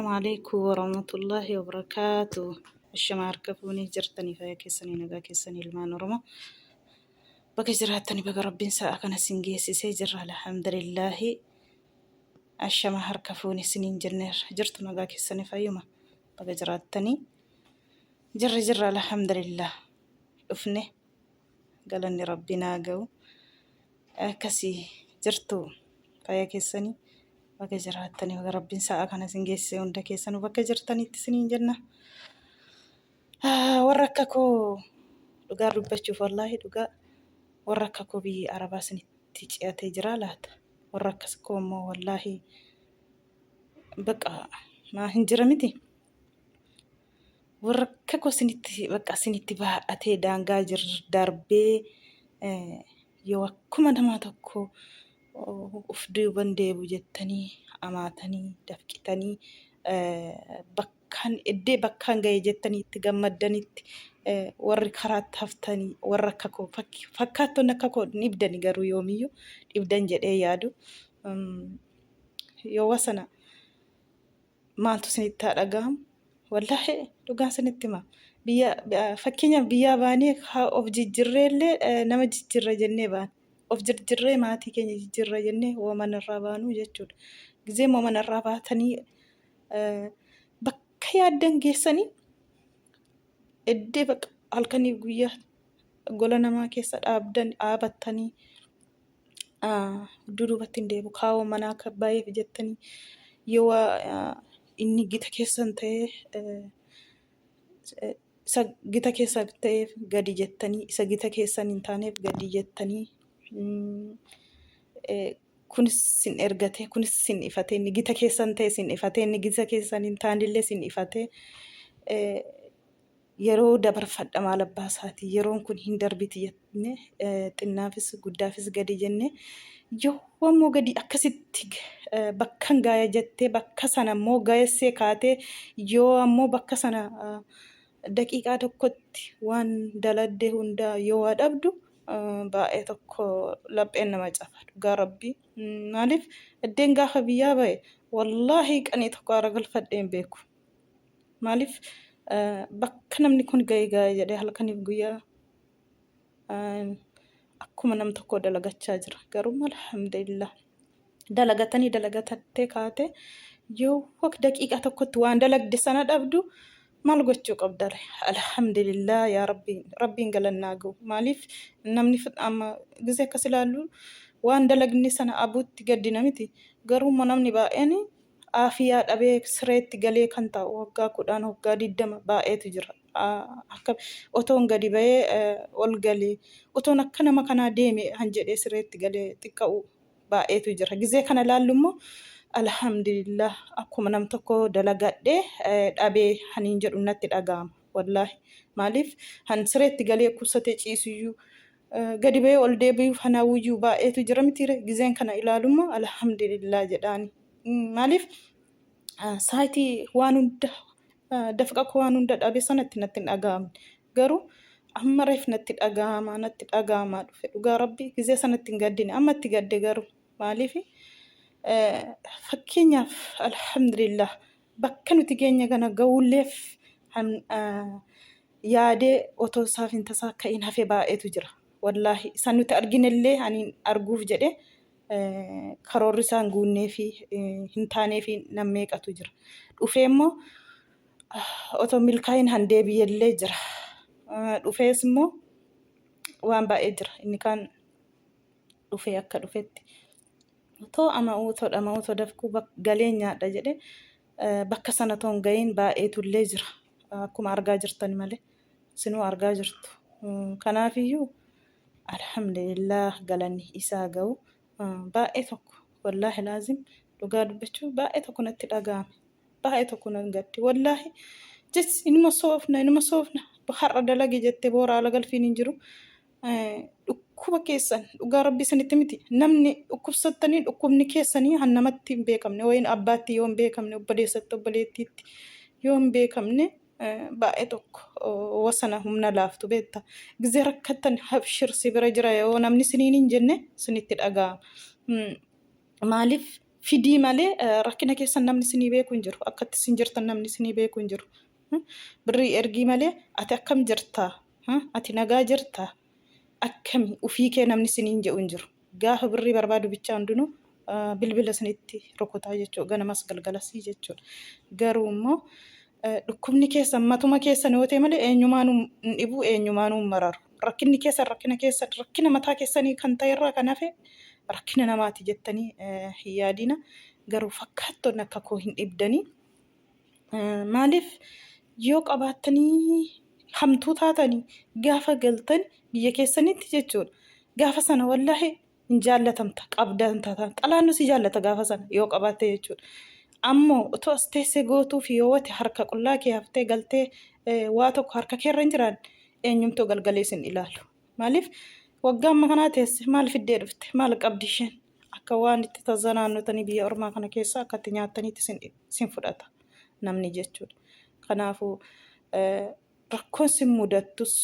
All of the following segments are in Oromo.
السلام عليكم ورحمة الله وبركاته. الشمار كفوني جرتني فيا كيسني نجا كيسني المان رما بقى جراتني بقى ربي ساعة كان سنجيسي سيجر الحمد لله. الشمار كفوني سنين جنر جرت نجا كيسني فيوما بقى جراتني جر الحمد لله. أفني قالني ربنا جو كسي جرتو فيا كيسني بقى جراتني بقى ربي ساعة كان سنجيسي وندا كيسني بقى جرتني تسنين جنة. warra akka koo dhugaa dubbachuuf wallaahi dhugaa warra akka koo biyya arabaa sanitti ce'atee jira laata. Warra akkas koo immoo wallaahi baqa maa hin jira miti. Warra akka koo sinitti baadhatee daangaa darbee yoo akkuma namaa tokko of duuban deebu jettanii amaatanii dafqitanii bakkaan ga'e jettanii itti gammaddanitti warri karaatti haftanii warra akka koo fakkaattonni akka koo dhibdani garuu yoomiyyuu dhibdan jedhee yaadu. Yoo sana maaltu sinitti haa dhagahamu wallaahi dhugaan sinitti hima. Fakkeenyaaf biyyaa baanee of jijjiirreellee nama jijjiirra jennee baana. Of jijjiirree maatii keenya jijjiirra jennee manarraa baanuu jechuudha. Gizee manarraa baatanii bakka yaaddan geessanii eddee baqa halkanii guyyaa gola namaa keessa dhaabattanii duubatti hin deebu kaawoo manaa akka baay'eef jettanii yoo inni gita keessan ta'ee isa gita keessa ta'eef gadi jettanii isa gita keessan hin taaneef gadi jettanii kunis sin ergatee kunis sin ifatee inni gita keessan ta'e sin ifatee inni gita keessan hin taanillee sin ifatee yeroo dabarfadha maal abbaa isaati yeroon kun hin darbiti jennee xinnaafis guddaafis gadi jennee yoo ammoo gadi akkasitti bakkan gaaya jettee bakka sana ammoo gaayessee kaatee yoo ammoo bakka sana daqiiqaa tokkotti waan daladdee hundaa yoo waa dhabdu baay'ee tokko lapheen nama cafa dhugaa rabbii. Maaliif eddeen gaafa biyyaa ba'e wallaahi qanii tokko aara galfadheen beeku. Maaliif bakka namni kun ga'e jedhee halkaniif guyyaa akkuma nam tokko dalagachaa jira. Garuu alhamdulillah dalagattee kaate yoo daqiiqaa tokkotti waan dalagde sana dhabdu maal gochuu qabda? Alhamdulillah yaa rabbiin galannaa ga'u. Maaliif namni amma gizee akkas ilaallu waan dalagne sana abuutti gaddina miti. Garuu namni baay'een aafiyaa dhabee sireetti galee kan taa'u waggaa 10 waggaa 20 baay'eetu jira. Akka otoon gadi ba'ee ol galee otoon akka nama kanaa deeme han jedhee sireetti galee xiqqa'u baay'eetu jira. Gizee kana ilaallu immoo alhamdulillah akkuma nam tokko dalagadhee dhabee haniin jedhu natti dhaga'ama wallaahi. Maaliif han sireetti galee kuusatee ciisuyyuu gadi ba'ee ol deebi'uuf hanaawuyyuu baay'eetu jira mitiire. Gizeen kana ilaalu immoo alhamdulillah jedhaani. Maaliif saayitii waan hunda dafqa koo waan hunda dhabe sanatti natti hin dhaga'amne. Garuu amma reef natti dhaga'amaa dhufe dhugaa rabbii gizee sanatti hin gaddine amma itti gadde garuu maaliif fakkeenyaaf alhamdulillah bakka nuti keenya kana ga'uulleef yaadee otoo isaaf hin tasaa ka'in hafee baay'eetu jira. Wallaahi isaan nuti arginellee ani arguuf jedhee karoorri isaan guunnee fi hin taanee fi nammeeqatu jira. Dhufee immoo otoo milkaa'in han deebi'ellee jira. Dhufees immoo waan baay'ee jira. Inni kaan dhufee akka dhufetti otoo dhama'uu dafquu galee nyaadha jedhee bakka sana toon ga'iin baay'eetullee jira. Akkuma argaa jirtan malee sinuu argaa jirtu. Kanaafiyyuu alhamdulillah galanni isaa ga'u baay'ee tokko wallaahi laazim dhugaa dubbachuu baay'ee tokko natti dhaga'ame. Baay'ee tokko nan gaddi wallaahi jechi inuma soofna har'a dalage jettee boora ala galfiin hin jiru. Dhukkuba keessan dhugaa rabbii sanitti miti namni dhukkubsattanii dhukkubni keessanii han namatti hin beekamne wayin abbaatti yoo hin beekamne obboleessatti obboleettiitti yoo hin beekamne baay'ee tokko wasana humna laaftu beekta. Gizee rakkattan habshir si bira jira yoo namni siniin hin jenne sinitti dhaga'ama. Maaliif fidii malee rakkina keessan namni isinii beeku hin jiru. Akkatti isin jirtan namni isinii beeku hin jiru. Birrii ergii malee ati akkam jirtaa? Ati nagaa jirtaa? Akkami ufii kee namni isiniin jedhu hin jiru. Gaafa birrii barbaadu bichaa hundinuu bilbila isinitti rukutaa jechuudha. Ganamas galgalasii jechuudha. Garuu immoo dhukkubni keessan matuma keessan yoo ta'e malee eenyumaanuu hin dhibu, eenyumaanuu hin mararu. Rakkinni keessan rakkina mataa keessanii kan ta'e irraa kan hafe rakkina namaati jettanii hin yaadina. Garuu fakkaattonni akka koo hin dhibdanii. Maaliif yoo qabaattanii hamtuu taatanii gaafa galtan biyya keessanitti jechuudha. Gaafa sana wallaahi hin jaallatamta qabdan taatan xalaan nusi jaallata gaafa sana yoo qabaatte jechuudha. Ammoo otoo as teessee gootuu fi yoo wati harka qullaa kee haftee galtee waa tokko harka keerra hin jiraan eenyumtuu galgalee isin ilaalu. Maaliif waggaa amma kanaa teesse maal fiddee dhufte maal qabdi isheen akka waan itti tazanaannotanii biyya ormaa kana keessa akka itti nyaattaniitti isin fudhata namni jechuudha. Kanaafuu rakkoon sin mudattus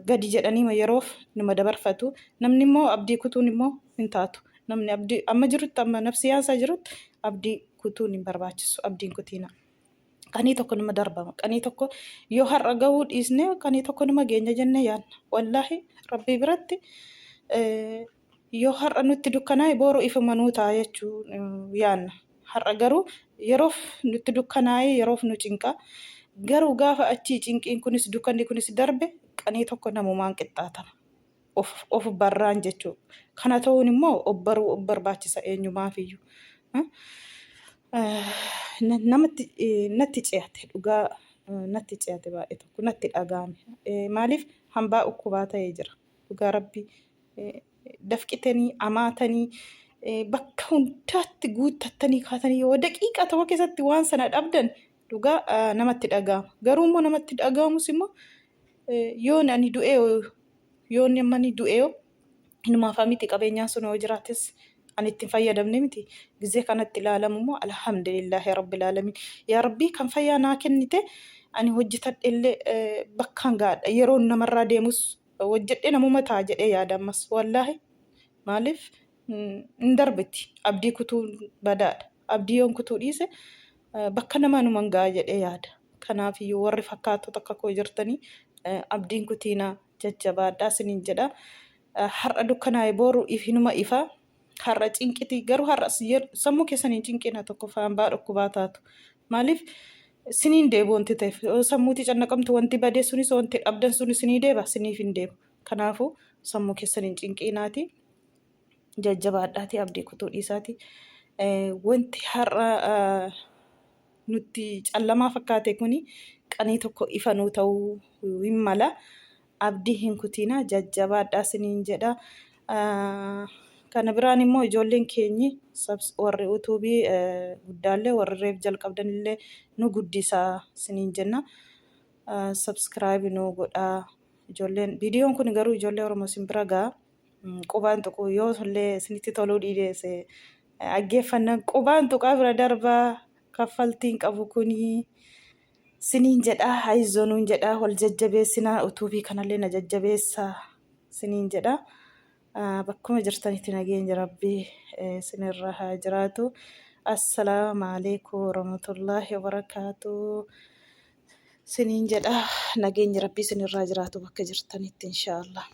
gadi jedhanii yeroof numa dabarfatu. Namni immoo abdii kutuun immoo hin taatu. Namni abdii amma jirutti amma nafsi yaasaa jirutti abdii kutuun hin barbaachisu. Abdiin kutiina. Qanii tokko numa darbama. Qanii tokko yoo har'a gahuu dhiisne qanii tokko numa geenya jennee yaadna. Wallaahi rabbii biratti yoo har'a nutti dukkanaa'e boru ifuma nuu ta'a jechuu yaadna. Har'a garuu yeroof nutti dukkanaa'e yeroof nu cinqa. Garuu gaafa achii cinqiin kunis dukkanni kunis darbe qanii tokko namumaan qixxaatama. Of barraan jechuudha. Kana ta'uun immoo of baruu of barbaachisa eenyumaafiyyuu. Natti ce'ate dhugaa natti ce'ate baay'ee tokko natti dhaga'ame. Maaliif hambaa ukkubaa ta'ee jira. Dhugaa rabbii dafqitanii amaatanii bakka hundaatti guuttattanii kaatanii yoo daqiiqaa tokko keessatti waan sana dhabdan dhugaa namatti dhaga'ama. Garuu immoo namatti dhaga'amus immoo yoo ani du'ee yoo namni du'ee inumaafaa miti qabeenyaan sun yoo jiraates ani ittiin fayyadamne miti. Gizee kanatti ilaalamu immoo alhamdulillahi rabbil alamin. Yaa rabbii kan fayyaa naa kennite ani hojjetadhe illee bakkaan gaadha. Yeroo namarraa deemus hojjedhe namuma ta'a jedhee yaada ammas wallaahi. Maaliif hin darbiti. Abdii kutuu badaadha. Abdii yoon kutuu dhiise bakka namaa numan ga'a jedhee yaada. Kanaafiyyuu warri fakkaatota akka koo jirtanii abdiin kutiinaa jajjabaadhaa isiniin jedha. Har'a dukkanaa'e boru ifinuma ifa. Har'a cinqiti garuu har'a sammuu keessanii cinqina tokko hambaa dhukkubaa taatu. Maaliif siniin deebu wanti ta'eef sammuutii cannaqamtu wanti badee sunis wanti dhabdan sunis sinii deeba siniif hin deebu. Kanaafuu sammuu keessanii cinqinaati. Jajjabaadhaati abdii kutuu dhiisaati. Wanti har'a nutti callamaa fakkaate kuni qanii tokko ifa nuu ta'uu hin mala. Abdii hin kutiina jajjabaadhaa isiniin jedha. Kana biraan immoo ijoolleen keenyi warri utuubii guddaallee warri reef jalqabdanillee nu guddisaa isiniin jenna. Subscribe nu godhaa. Ijoolleen viidiyoon kun garuu ijoollee Oromoo isin bira ga'a. Qubaan tuquu yoo illee isinitti toluu dhiideesse dhaggeeffannaan qubaan tuqaa bira darbaa kaffaltiin qabu kuni isiniin jedha. Hayzonuun jedha wal jajjabeessinaa utuubii kanallee na jajjabeessaa isiniin jedha. Bakkuma jirtanitti nageenya rabbii isinirra haa jiraatu. Assalaamu alaikum warahmatullahi wabarakaatuh. Isiniin jedha nageenya rabbii isinirra jiraatu bakka jirtanitti inshaallah.